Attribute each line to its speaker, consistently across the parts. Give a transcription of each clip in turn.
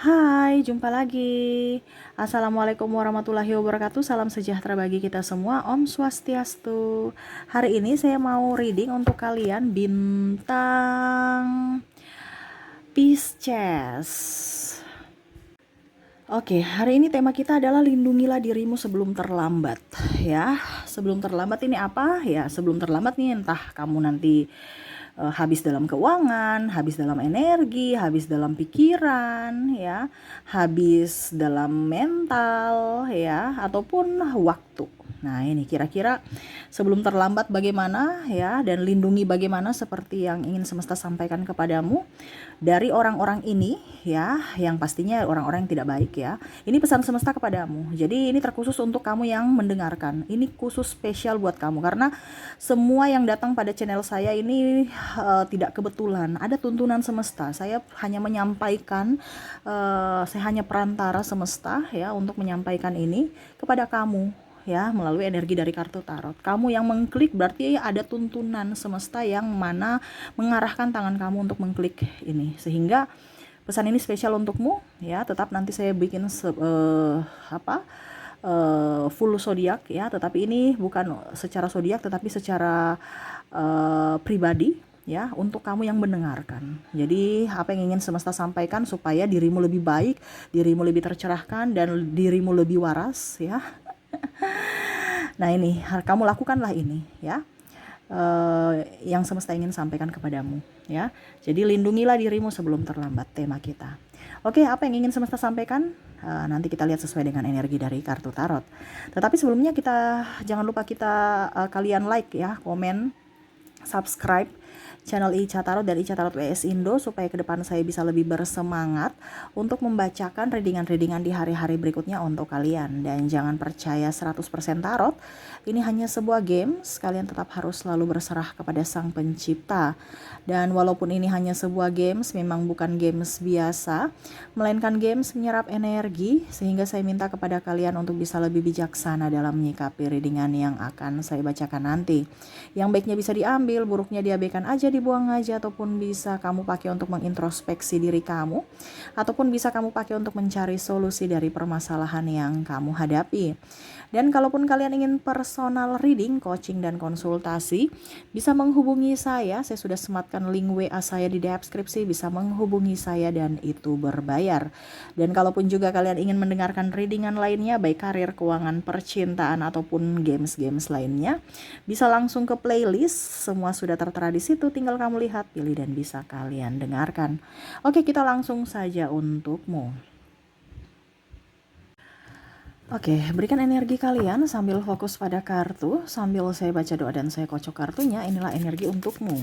Speaker 1: Hai, jumpa lagi. Assalamualaikum warahmatullahi wabarakatuh. Salam sejahtera bagi kita semua. Om Swastiastu. Hari ini saya mau reading untuk kalian bintang Pisces. Oke, hari ini tema kita adalah lindungilah dirimu sebelum terlambat. Ya, sebelum terlambat ini apa? Ya, sebelum terlambat nih entah kamu nanti habis dalam keuangan, habis dalam energi, habis dalam pikiran, ya, habis dalam mental, ya, ataupun waktu. Nah, ini kira-kira sebelum terlambat bagaimana, ya, dan lindungi bagaimana seperti yang ingin semesta sampaikan kepadamu dari orang-orang ini, ya, yang pastinya orang-orang yang tidak baik, ya. Ini pesan semesta kepadamu. Jadi ini terkhusus untuk kamu yang mendengarkan. Ini khusus spesial buat kamu karena semua yang datang pada channel saya ini tidak kebetulan. Ada tuntunan semesta. Saya hanya menyampaikan, saya hanya perantara semesta, ya, untuk menyampaikan ini kepada kamu, ya, melalui energi dari kartu tarot. Kamu yang mengklik berarti ada tuntunan semesta yang mana mengarahkan tangan kamu untuk mengklik ini, sehingga pesan ini spesial untukmu, ya. Tetap nanti saya bikin full zodiak, ya, tetapi ini bukan secara zodiak tetapi secara pribadi, ya, untuk kamu yang mendengarkan. Jadi apa yang ingin semesta sampaikan supaya dirimu lebih baik, dirimu lebih tercerahkan, dan dirimu lebih waras, ya. Nah, ini kamu lakukanlah ini, ya, yang semesta ingin sampaikan kepadamu, ya. Jadi lindungilah dirimu sebelum terlambat, tema kita. Oke, apa yang ingin semesta sampaikan? Nanti kita lihat sesuai dengan energi dari kartu tarot. Tetapi sebelumnya jangan lupa kalian like, ya, komen, subscribe channel Ica Tarot dan Ica Tarot WS Indo supaya ke depan saya bisa lebih bersemangat untuk membacakan readingan-readingan di hari-hari berikutnya untuk kalian. Dan jangan percaya 100% tarot, ini hanya sebuah games, kalian tetap harus selalu berserah kepada Sang Pencipta. Dan walaupun ini hanya sebuah games, memang bukan games biasa, melainkan games menyerap energi, sehingga saya minta kepada kalian untuk bisa lebih bijaksana dalam menyikapi readingan yang akan saya bacakan nanti. Yang baiknya bisa diambil, buruknya diabaikan aja, dibuang aja, ataupun bisa kamu pakai untuk mengintrospeksi diri kamu, ataupun bisa kamu pakai untuk mencari solusi dari permasalahan yang kamu hadapi. Dan kalaupun kalian ingin personal reading, coaching, dan konsultasi, bisa menghubungi saya sudah sematkan link WA saya di deskripsi, bisa menghubungi saya dan itu berbayar. Dan kalaupun juga kalian ingin mendengarkan readingan lainnya, baik karir, keuangan, percintaan, ataupun games-games lainnya, bisa langsung ke playlist, semua sudah tertera di situ, tinggal kamu lihat, pilih, dan bisa kalian dengarkan. Oke, kita langsung saja untukmu. Oke, berikan energi kalian sambil fokus pada kartu, sambil saya baca doa dan saya kocok kartunya. Inilah energi untukmu.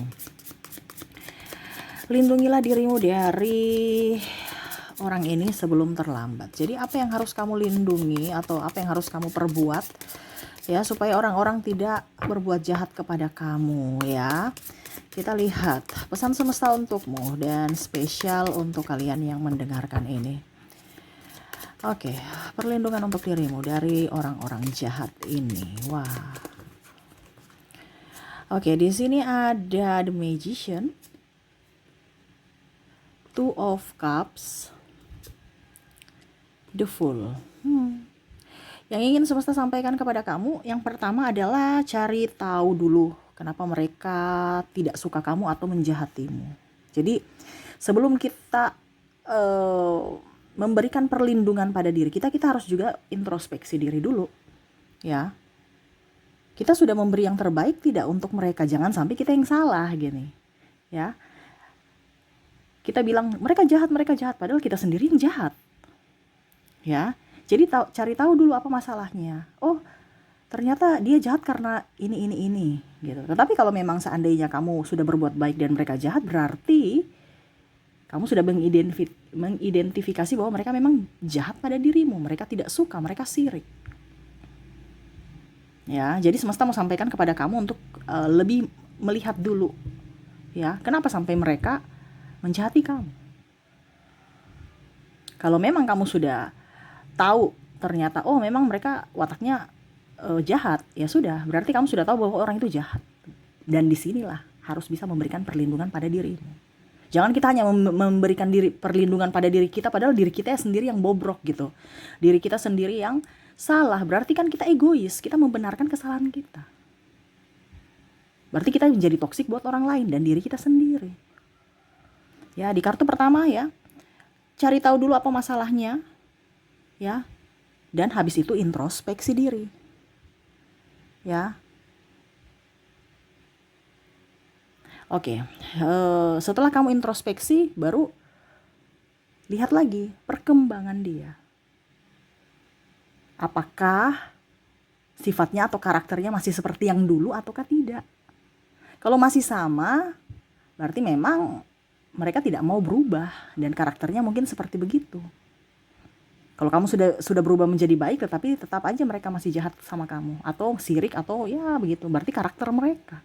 Speaker 1: Lindungilah dirimu dari orang ini sebelum terlambat. Jadi apa yang harus kamu lindungi atau apa yang harus kamu perbuat, ya, supaya orang-orang tidak berbuat jahat kepada kamu, ya. Kita lihat pesan semesta untukmu dan spesial untuk kalian yang mendengarkan ini. Oke, perlindungan untuk dirimu dari orang-orang jahat ini. Wah. Oke, di sini ada The Magician, Two of Cups, The Fool. Yang ingin semesta sampaikan kepada kamu, yang pertama adalah cari tahu dulu kenapa mereka tidak suka kamu atau menjahatimu. Jadi sebelum kita memberikan perlindungan pada diri kita, kita harus juga introspeksi diri dulu, ya. Kita sudah memberi yang terbaik tidak untuk mereka, jangan sampai kita yang salah gini, ya. Kita bilang mereka jahat, padahal kita sendiri yang jahat, ya. Jadi cari tahu dulu apa masalahnya. Oh, ternyata dia jahat karena ini gitu. Tetapi kalau memang seandainya kamu sudah berbuat baik dan mereka jahat, berarti kamu sudah mengidentifikasi bahwa mereka memang jahat pada dirimu, mereka tidak suka, mereka sirik. Ya, jadi semesta mau sampaikan kepada kamu untuk lebih melihat dulu, ya, kenapa sampai mereka menjahati kamu. Kalau memang kamu sudah tahu ternyata oh memang mereka wataknya jahat, ya sudah, berarti kamu sudah tahu bahwa orang itu jahat. Dan disinilah harus bisa memberikan perlindungan pada dirimu. Jangan kita hanya memberikan perlindungan pada diri kita, padahal diri kita sendiri yang bobrok gitu. Diri kita sendiri yang salah, berarti kan kita egois, kita membenarkan kesalahan kita. Berarti kita menjadi toksik buat orang lain dan diri kita sendiri. Ya, di kartu pertama ya, cari tahu dulu apa masalahnya, ya, dan habis itu introspeksi diri. Ya. Oke, setelah kamu introspeksi, baru lihat lagi perkembangan dia. Apakah sifatnya atau karakternya masih seperti yang dulu ataukah tidak? Kalau masih sama, berarti memang mereka tidak mau berubah dan karakternya mungkin seperti begitu. Kalau kamu sudah berubah menjadi baik, tetapi tetap aja mereka masih jahat sama kamu atau sirik atau ya begitu, berarti karakter mereka.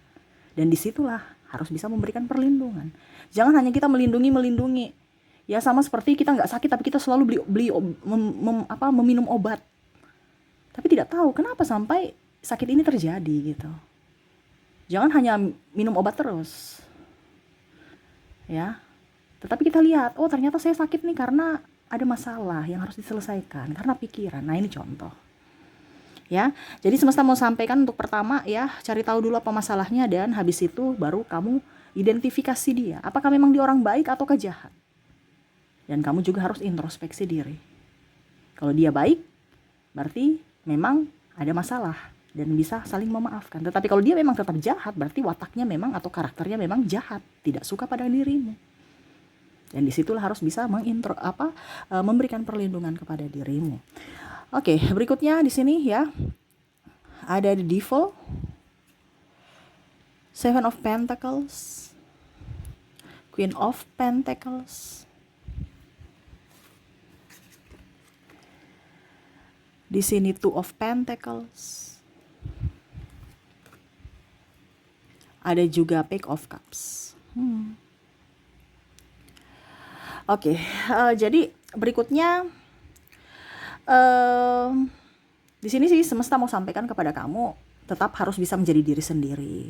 Speaker 1: Dan disitulah harus bisa memberikan perlindungan. Jangan hanya kita melindungi. Ya sama seperti kita nggak sakit tapi kita selalu meminum obat. Tapi tidak tahu kenapa sampai sakit ini terjadi gitu. Jangan hanya minum obat terus. Ya. Tetapi kita lihat, oh ternyata saya sakit nih karena ada masalah yang harus diselesaikan karena pikiran. Nah, ini contoh. Ya, jadi semesta mau sampaikan untuk pertama ya, cari tahu dulu apa masalahnya dan habis itu baru kamu identifikasi dia. Apakah memang dia orang baik ataukah jahat? Dan kamu juga harus introspeksi diri. Kalau dia baik, berarti memang ada masalah dan bisa saling memaafkan. Tetapi kalau dia memang tetap jahat, berarti wataknya memang atau karakternya memang jahat, tidak suka pada dirimu. Dan disitulah harus bisa memberikan perlindungan kepada dirimu. Oke, berikutnya di sini ya ada the Devil, Seven of Pentacles, Queen of Pentacles. Di sini Two of Pentacles. Ada juga Page of Cups. Oke, jadi berikutnya di sini sih semesta mau sampaikan kepada kamu tetap harus bisa menjadi diri sendiri.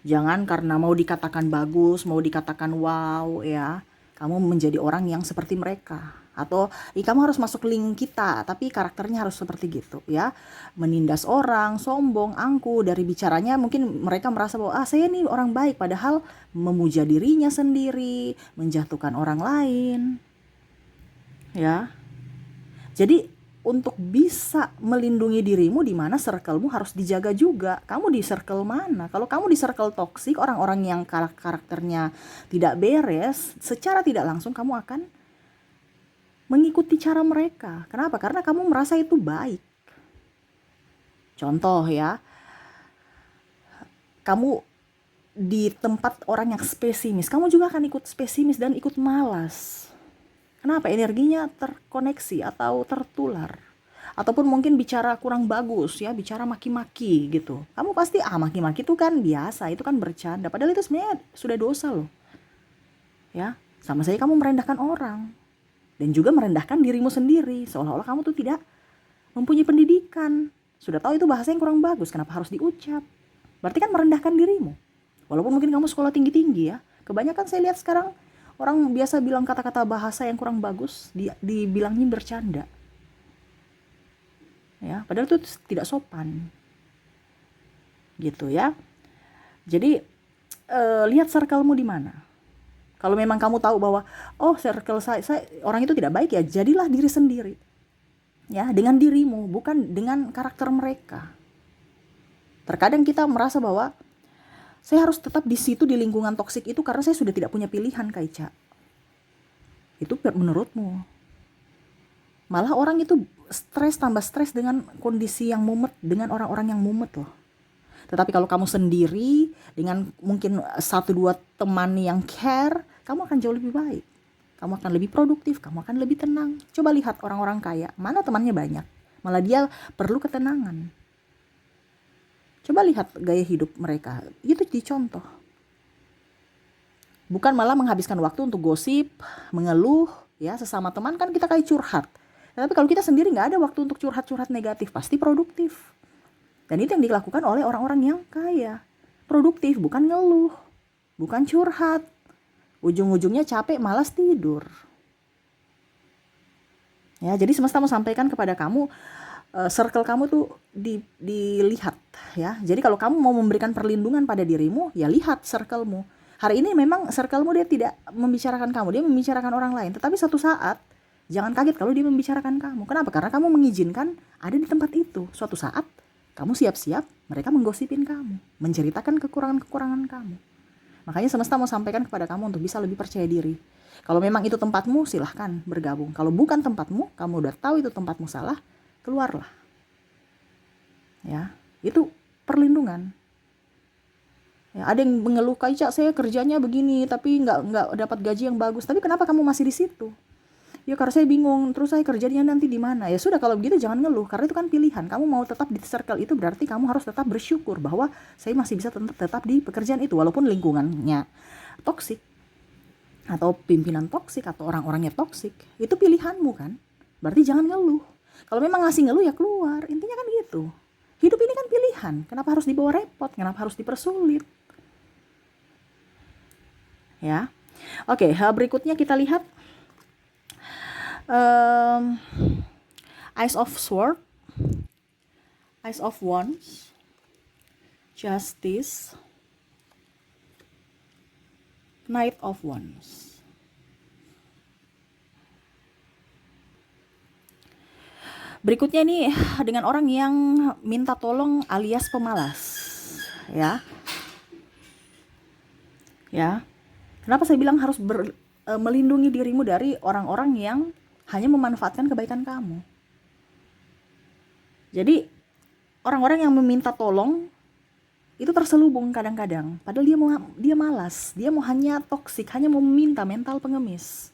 Speaker 1: Jangan karena mau dikatakan bagus, mau dikatakan wow ya, kamu menjadi orang yang seperti mereka. Atau kamu harus masuk link kita, tapi karakternya harus seperti gitu ya. Menindas orang, sombong, angku, dari bicaranya mungkin mereka merasa bahwa saya nih orang baik, padahal memuja dirinya sendiri, menjatuhkan orang lain. Ya. Jadi untuk bisa melindungi dirimu, di mana circle-mu harus dijaga juga. Kamu di circle mana? Kalau kamu di circle toksik, orang-orang yang karakternya tidak beres, secara tidak langsung kamu akan mengikuti cara mereka. Kenapa? Karena kamu merasa itu baik. Contoh ya, kamu di tempat orang yang spesimis, kamu juga akan ikut spesimis dan ikut malas. Kenapa? Energinya terkoneksi atau tertular. Ataupun mungkin bicara kurang bagus ya, bicara maki-maki gitu. Kamu pasti maki-maki itu kan biasa, itu kan bercanda. Padahal itu sebenarnya sudah dosa loh. Ya, sama saja kamu merendahkan orang. Dan juga merendahkan dirimu sendiri. Seolah-olah kamu tuh tidak mempunyai pendidikan. Sudah tahu itu bahasa yang kurang bagus, kenapa harus diucap? Berarti kan merendahkan dirimu. Walaupun mungkin kamu sekolah tinggi-tinggi ya. Kebanyakan saya lihat sekarang orang biasa bilang kata-kata bahasa yang kurang bagus, dibilangnya bercanda. Ya, padahal itu tidak sopan. Gitu ya. Jadi lihat circle-mu di mana. Kalau memang kamu tahu bahwa circle saya orang itu tidak baik, ya jadilah diri sendiri. Ya, dengan dirimu, bukan dengan karakter mereka. Terkadang kita merasa bahwa saya harus tetap di situ di lingkungan toksik itu karena saya sudah tidak punya pilihan, Kak Ica. Itu menurutmu. Malah orang itu tambah stres dengan kondisi yang mumet, dengan orang-orang yang mumet loh. Tetapi kalau kamu sendiri dengan mungkin 1-2 teman yang care, kamu akan jauh lebih baik. Kamu akan lebih produktif, kamu akan lebih tenang. Coba lihat orang-orang kaya, mana temannya banyak. Malah dia perlu ketenangan. Coba lihat gaya hidup mereka, itu dicontoh. Bukan malah menghabiskan waktu untuk gosip, mengeluh, ya sesama teman kan kita kayak curhat. Tapi kalau kita sendiri nggak ada waktu untuk curhat-curhat negatif, pasti produktif. Dan itu yang dilakukan oleh orang-orang yang kaya. Produktif, bukan ngeluh, bukan curhat, ujung-ujungnya capek, malas tidur. Ya, jadi semesta mau sampaikan kepada kamu, circle kamu tuh dilihat ya. Jadi kalau kamu mau memberikan perlindungan pada dirimu, ya lihat circlemu. Hari ini memang circlemu dia tidak membicarakan kamu, dia membicarakan orang lain. Tetapi suatu saat jangan kaget kalau dia membicarakan kamu. Kenapa? Karena kamu mengizinkan ada di tempat itu. Suatu saat kamu siap-siap, mereka menggosipin kamu, menceritakan kekurangan-kekurangan kamu. Makanya semesta mau sampaikan kepada kamu untuk bisa lebih percaya diri. Kalau memang itu tempatmu, silahkan bergabung. Kalau bukan tempatmu, kamu udah tahu itu tempatmu salah, keluarlah. Ya, itu perlindungan. Ya, ada yang mengeluh, Cak, saya kerjanya begini, tapi nggak dapat gaji yang bagus. Tapi kenapa kamu masih di situ? Ya karena saya bingung, terus saya kerjanya nanti di mana? Ya sudah, kalau begitu jangan ngeluh, karena itu kan pilihan. Kamu mau tetap di circle itu berarti kamu harus tetap bersyukur bahwa saya masih bisa tetap di pekerjaan itu walaupun lingkungannya toksik atau pimpinan toksik atau orang-orangnya toksik. Itu pilihanmu kan? Berarti jangan ngeluh. Kalau memang ngasih ngeluh ya keluar. Intinya kan gitu. Hidup ini kan pilihan. Kenapa harus dibawa repot? Kenapa harus dipersulit? Ya. Oke, berikutnya kita lihat Ace of Swords, Ace of Wands, Justice, Knight of Wands. Berikutnya nih dengan orang yang minta tolong alias pemalas, ya. Ya. Kenapa saya bilang harus melindungi dirimu dari orang-orang yang hanya memanfaatkan kebaikan kamu. Jadi orang-orang yang meminta tolong itu terselubung kadang-kadang, padahal dia malas, dia mau hanya toksik, hanya mau meminta, mental pengemis.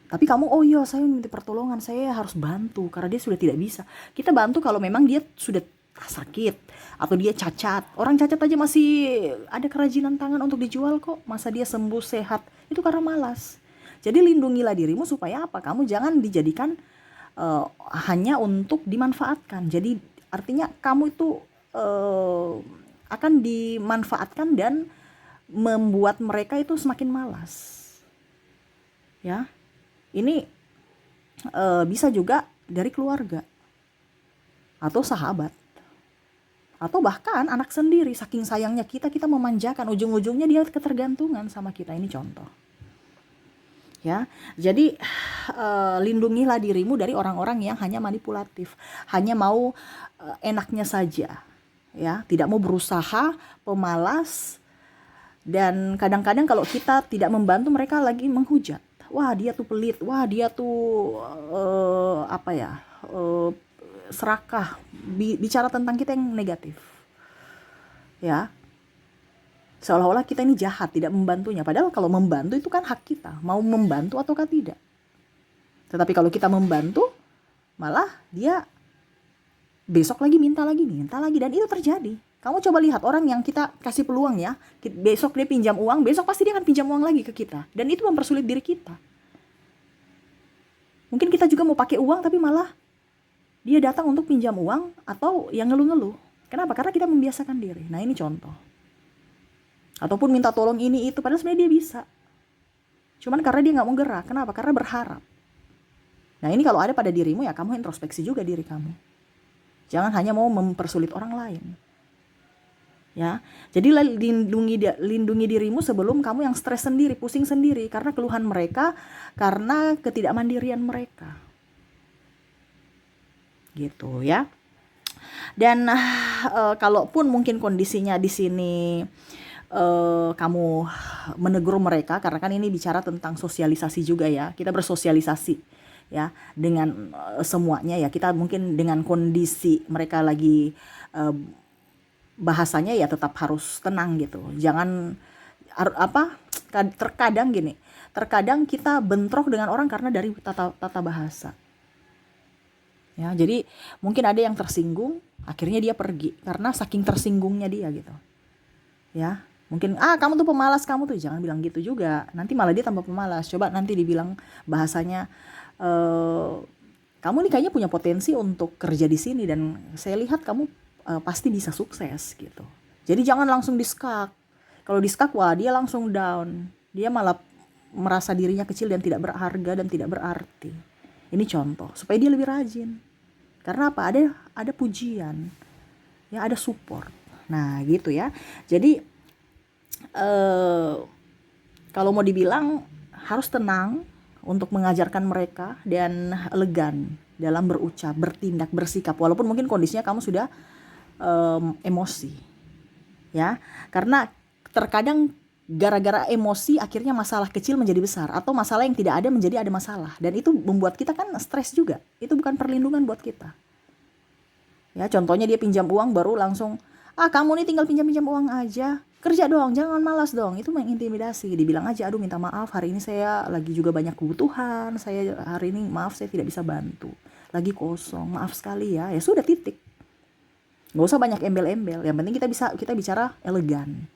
Speaker 1: Tapi kamu, oh iya saya minta pertolongan, saya harus bantu karena dia sudah tidak bisa. Kita bantu kalau memang dia sudah sakit atau dia cacat. Orang cacat aja masih ada kerajinan tangan untuk dijual kok. Masa dia sembuh sehat? Itu karena malas. Jadi lindungilah dirimu supaya apa? Kamu jangan dijadikan hanya untuk dimanfaatkan. Jadi artinya kamu itu akan dimanfaatkan dan membuat mereka itu semakin malas. Ya, ini bisa juga dari keluarga atau sahabat atau bahkan anak sendiri. Saking sayangnya kita memanjakan, ujung-ujungnya dia ketergantungan sama kita. Ini contoh. Ya, jadi lindungilah dirimu dari orang-orang yang hanya manipulatif, hanya mau enaknya saja, ya, tidak mau berusaha, pemalas, dan kadang-kadang kalau kita tidak membantu mereka lagi menghujat. Wah dia tuh pelit, wah dia tuh serakah, bicara tentang kita yang negatif, ya. Seolah-olah kita ini jahat, tidak membantunya. Padahal kalau membantu itu kan hak kita. Mau membantu ataukah tidak. Tetapi kalau kita membantu, malah dia besok lagi minta lagi. Dan itu terjadi. Kamu coba lihat orang yang kita kasih peluang ya. Besok dia pinjam uang, besok pasti dia akan pinjam uang lagi ke kita. Dan itu mempersulit diri kita. Mungkin kita juga mau pakai uang, tapi malah dia datang untuk pinjam uang atau yang ngeluh-ngeluh. Kenapa? Karena kita membiasakan diri. Nah ini contoh. Ataupun minta tolong ini itu, padahal sebenarnya dia bisa. Cuman karena dia nggak mau gerak. Kenapa? Karena berharap. Nah ini kalau ada pada dirimu ya kamu introspeksi juga diri kamu. Jangan hanya mau mempersulit orang lain. Ya, jadi lindungi dirimu sebelum kamu yang stres sendiri, pusing sendiri karena keluhan mereka, karena ketidakmandirian mereka. Gitu ya. Dan kalaupun mungkin kondisinya di sini kamu menegur mereka, karena kan ini bicara tentang sosialisasi juga ya, kita bersosialisasi ya dengan semuanya ya, kita mungkin dengan kondisi mereka lagi bahasanya ya tetap harus tenang gitu, jangan terkadang kita bentrok dengan orang karena dari tata bahasa ya. Jadi mungkin ada yang tersinggung, akhirnya dia pergi karena saking tersinggungnya dia gitu ya. Mungkin kamu tuh pemalas, kamu tuh, jangan bilang gitu juga, nanti malah dia tambah pemalas. Coba nanti dibilang bahasanya, kamu nih kayaknya punya potensi untuk kerja di sini dan saya lihat kamu pasti bisa sukses gitu. Jadi jangan langsung diskak. Kalau diskak, wah dia langsung down, dia malah merasa dirinya kecil dan tidak berharga dan tidak berarti. Ini contoh supaya dia lebih rajin. Karena apa? Ada pujian, ya ada support. Nah gitu ya. Jadi kalau mau dibilang harus tenang untuk mengajarkan mereka dan elegan dalam berucap, bertindak, bersikap. Walaupun mungkin kondisinya kamu sudah emosi, ya. Karena terkadang gara-gara emosi akhirnya masalah kecil menjadi besar, atau masalah yang tidak ada menjadi ada masalah, dan itu membuat kita kan stres juga. Itu bukan perlindungan buat kita, ya. Contohnya dia pinjam uang baru langsung, kamu nih tinggal pinjam uang aja, kerja dong, jangan malas dong. Itu mengintimidasi. Dibilang aja, aduh minta maaf, hari ini saya lagi juga banyak kebutuhan, saya hari ini maaf saya tidak bisa bantu, lagi kosong, maaf sekali ya. Ya sudah, titik. Nggak usah banyak embel-embel, yang penting kita bicara elegan.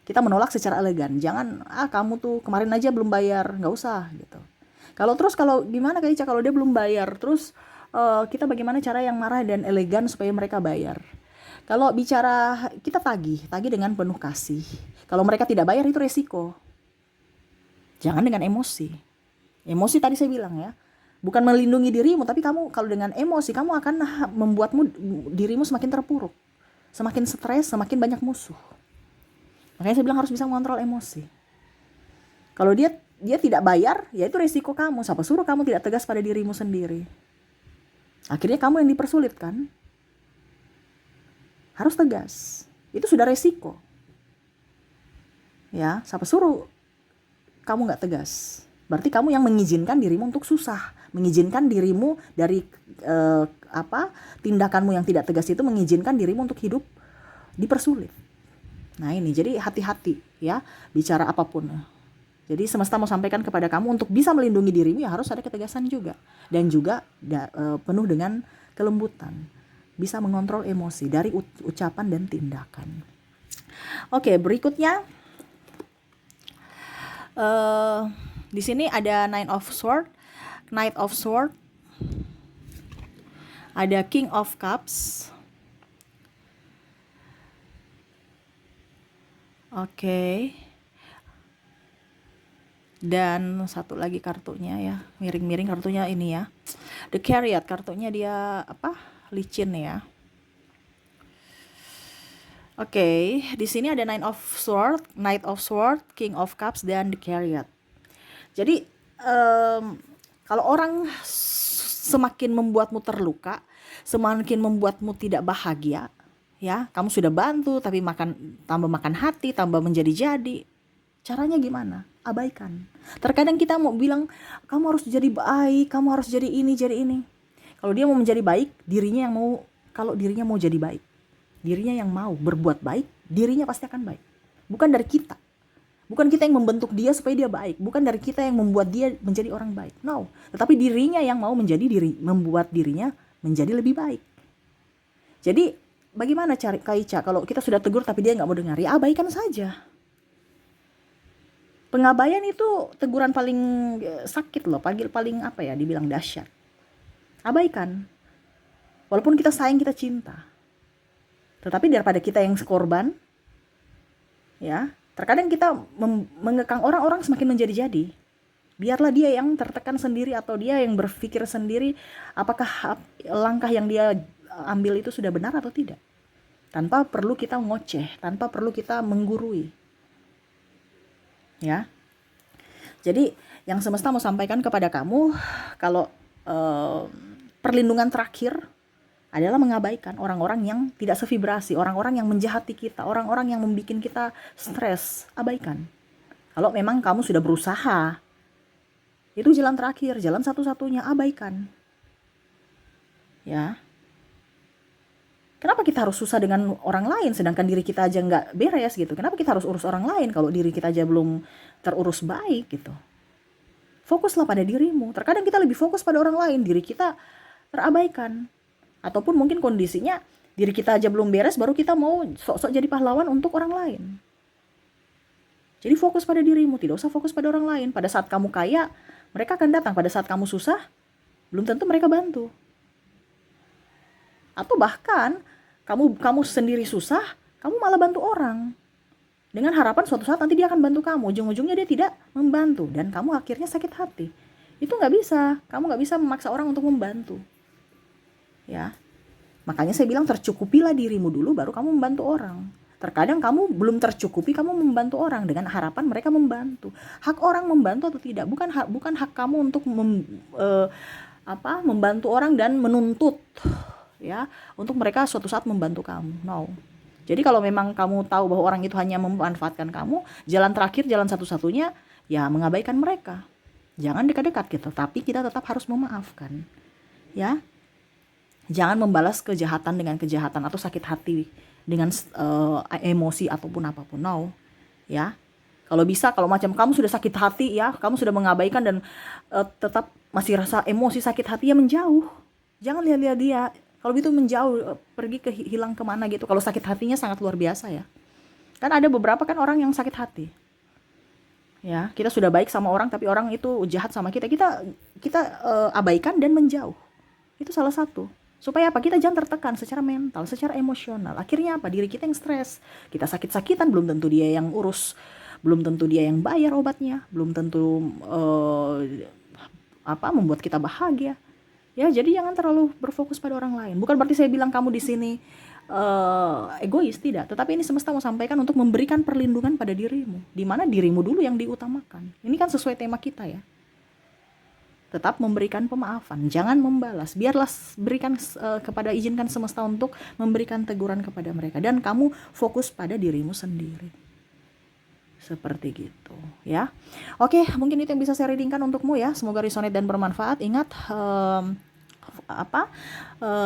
Speaker 1: Kita menolak secara elegan. Jangan, kamu tuh kemarin aja belum bayar, nggak usah gitu. Kalau gimana Kak Ica kalau dia belum bayar, terus kita bagaimana cara yang marah dan elegan supaya mereka bayar? Kalau bicara kita tagih dengan penuh kasih. Kalau mereka tidak bayar itu resiko. Jangan dengan emosi. Emosi tadi saya bilang ya, bukan melindungi dirimu, tapi kamu kalau dengan emosi kamu akan membuatmu dirimu semakin terpuruk, semakin stres, semakin banyak musuh. Makanya saya bilang harus bisa mengontrol emosi. Kalau dia tidak bayar, ya itu resiko kamu. Siapa suruh kamu tidak tegas pada dirimu sendiri? Akhirnya kamu yang dipersulit kan? Harus tegas. Itu sudah resiko. Ya, siapa suruh kamu nggak tegas? Berarti kamu yang mengizinkan dirimu untuk susah, mengizinkan dirimu dari tindakanmu yang tidak tegas itu, mengizinkan dirimu untuk hidup dipersulit. Nah ini, jadi hati-hati ya bicara apapun. Jadi semesta mau sampaikan kepada kamu untuk bisa melindungi dirimu ya harus ada ketegasan juga. Dan juga penuh dengan kelembutan. Bisa mengontrol emosi dari ucapan dan tindakan. Oke, berikutnya. Di sini ada Knight of Sword. Ada King of Cups. Oke. Dan satu lagi kartunya ya, miring-miring kartunya ini ya. The Chariot, kartunya dia licin ya. Oke, di sini ada Knight of Sword, King of Cups, dan The Chariot. Jadi kalau orang semakin membuatmu terluka, semakin membuatmu tidak bahagia, ya, kamu sudah bantu tapi tambah makan hati, tambah menjadi-jadi. Caranya gimana? Abaikan. Terkadang kita mau bilang, kamu harus jadi baik, kamu harus jadi ini, jadi ini. Kalau dia mau menjadi baik, kalau dirinya mau jadi baik, dirinya yang mau berbuat baik, dirinya pasti akan baik. Bukan dari kita. Bukan kita yang membentuk dia supaya dia baik. Bukan dari kita yang membuat dia menjadi orang baik. No. Tetapi dirinya yang mau membuat dirinya menjadi lebih baik. Jadi bagaimana Kak Ica kalau kita sudah tegur tapi dia nggak mau dengar? Ya abaikan saja. Pengabaian itu teguran paling sakit loh, paling dibilang dahsyat. Abaikan. Walaupun kita sayang, kita cinta. Tetapi daripada kita yang korban, ya, terkadang kita mengekang orang semakin menjadi-jadi. Biarlah dia yang tertekan sendiri atau dia yang berpikir sendiri apakah langkah yang dia ambil itu sudah benar atau tidak. Tanpa perlu kita ngoceh, tanpa perlu kita menggurui. Ya, jadi yang semesta mau sampaikan kepada kamu, kalau perlindungan terakhir adalah mengabaikan orang-orang yang tidak sevibrasi, orang-orang yang menjahati kita, orang-orang yang membuat kita stres. Abaikan. Kalau memang kamu sudah berusaha, itu jalan terakhir, jalan satu-satunya, abaikan. Ya. Kenapa kita harus susah dengan orang lain sedangkan diri kita aja nggak beres gitu? Kenapa kita harus urus orang lain kalau diri kita aja belum terurus baik gitu? Fokuslah pada dirimu. Terkadang kita lebih fokus pada orang lain, diri kita terabaikan. Ataupun mungkin kondisinya diri kita aja belum beres baru kita mau sok-sok jadi pahlawan untuk orang lain. Jadi fokus pada dirimu, tidak usah fokus pada orang lain. Pada saat kamu kaya, mereka akan datang. Pada saat kamu susah, belum tentu mereka bantu. Atau bahkan kamu sendiri susah, kamu malah bantu orang. dengan harapan suatu saat nanti dia akan bantu kamu. Ujung-ujungnya dia tidak membantu dan kamu akhirnya sakit hati. Itu nggak bisa. Kamu nggak bisa memaksa orang untuk membantu. Ya, makanya saya bilang tercukupilah dirimu dulu, baru kamu membantu orang. Terkadang kamu belum tercukupi, kamu membantu orang dengan harapan mereka membantu. Hak orang membantu atau tidak, bukan hak kamu untuk membantu orang dan menuntut ya untuk mereka suatu saat membantu kamu. No. Jadi kalau memang kamu tahu bahwa orang itu hanya memanfaatkan kamu, jalan terakhir, jalan satu-satunya ya mengabaikan mereka. Jangan dekat-dekat gitu, tapi kita tetap harus memaafkan. Ya. Jangan membalas kejahatan dengan kejahatan atau sakit hati dengan emosi ataupun apapun. No. Ya. Kalau bisa, kalau macam kamu sudah sakit hati ya, kamu sudah mengabaikan dan tetap masih rasa emosi sakit hati, ya menjauh. Jangan lihat-lihat dia. Kalau gitu menjauh, pergi hilang kemana gitu. Kalau sakit hatinya sangat luar biasa ya. Kan ada beberapa kan orang yang sakit hati. Ya, kita sudah baik sama orang tapi orang itu jahat sama kita. Kita abaikan dan menjauh. Itu salah satu. Supaya apa? Kita jangan tertekan secara mental, secara emosional. Akhirnya apa? Diri kita yang stres. Kita sakit-sakitan, belum tentu dia yang urus. Belum tentu dia yang bayar obatnya. Belum tentu membuat kita bahagia. Ya, jadi jangan terlalu berfokus pada orang lain. Bukan berarti saya bilang kamu di sini egois, tidak. Tetapi ini semesta mau sampaikan untuk memberikan perlindungan pada dirimu. Di mana dirimu dulu yang diutamakan. Ini kan sesuai tema kita ya. Tetap memberikan pemaafan, jangan membalas. Biarlah izinkan semesta untuk memberikan teguran kepada mereka. Dan kamu fokus pada dirimu sendiri. Seperti gitu ya. Oke, mungkin itu yang bisa saya readingkan untukmu ya. Semoga resonate dan bermanfaat. Ingat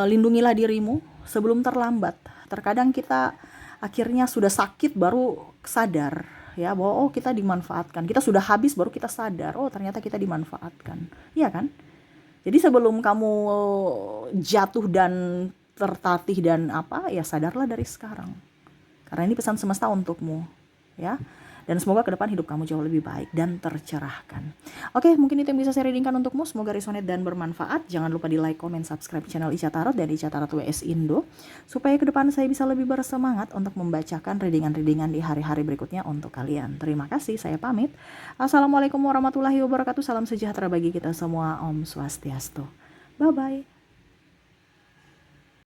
Speaker 1: lindungilah dirimu sebelum terlambat. Terkadang kita akhirnya sudah sakit baru sadar ya bahwa kita dimanfaatkan. Kita sudah habis baru kita sadar, ternyata kita dimanfaatkan. Iya kan? Jadi sebelum kamu jatuh dan tertatih dan sadarlah dari sekarang. Karena ini pesan semesta untukmu ya. Dan semoga ke depan hidup kamu jauh lebih baik dan tercerahkan. Oke, mungkin itu yang bisa saya readingkan untukmu. Semoga resonate dan bermanfaat. Jangan lupa di like, comment, subscribe channel Ica Tarot dan Ica Tarot WS Indo. Supaya ke depan saya bisa lebih bersemangat untuk membacakan readingan-readingan di hari-hari berikutnya untuk kalian. Terima kasih, saya pamit. Assalamualaikum warahmatullahi wabarakatuh. Salam sejahtera bagi kita semua. Om Swastiastu. Bye-bye.